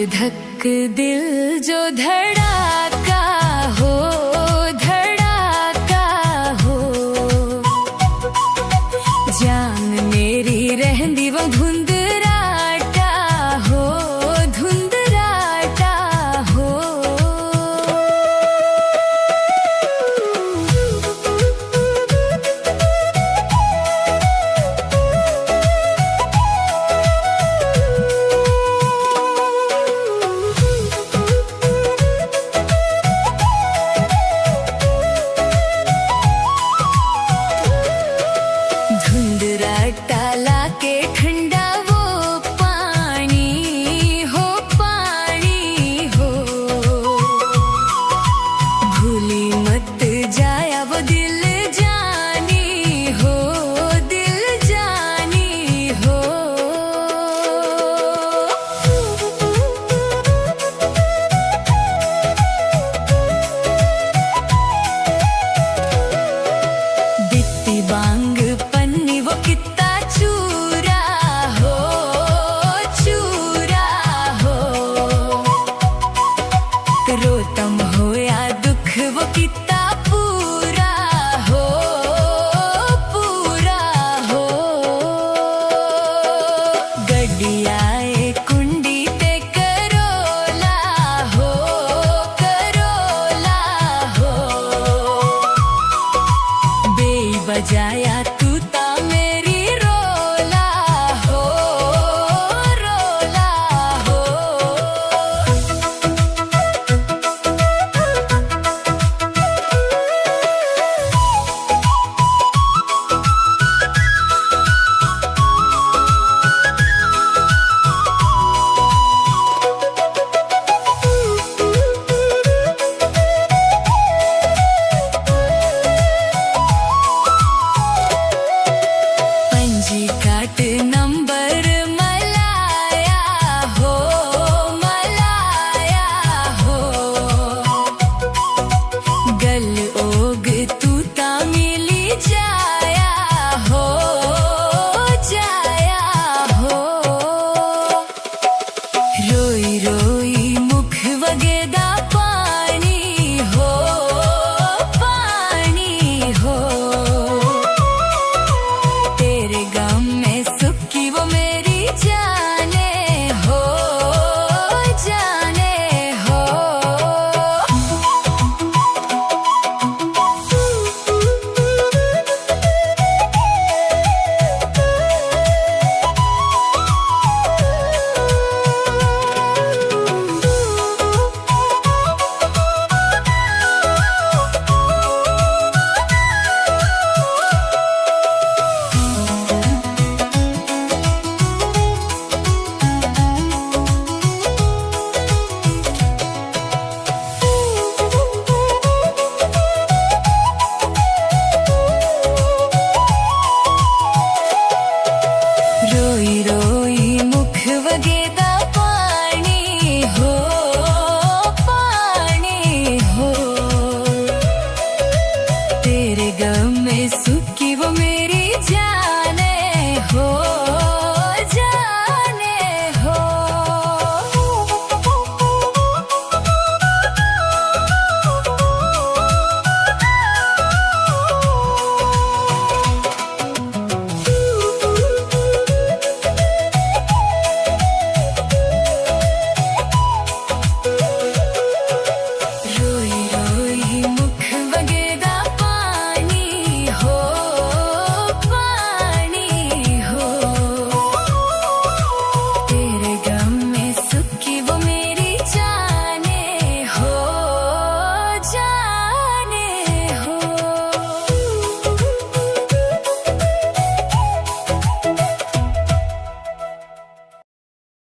धक दिल जो धड़ाका हो, धड़ाका हो। जान मेरी रहंदी वो धुंधराटा हो, धुंधराटा हो। धुंधराटा लाके ठंडा वो पानी हो, पानी हो। भूली मत जाया वो दिल जानी हो, दिल जानी हो। बित्ती बांग पन्नी वो कितना चूरा हो, चूरा हो। रोतम हो या दुख वो कितना पूरा हो, पूरा हो। गड्डियाए कुंडी ते करोला हो, करोला हो। बेई बजाया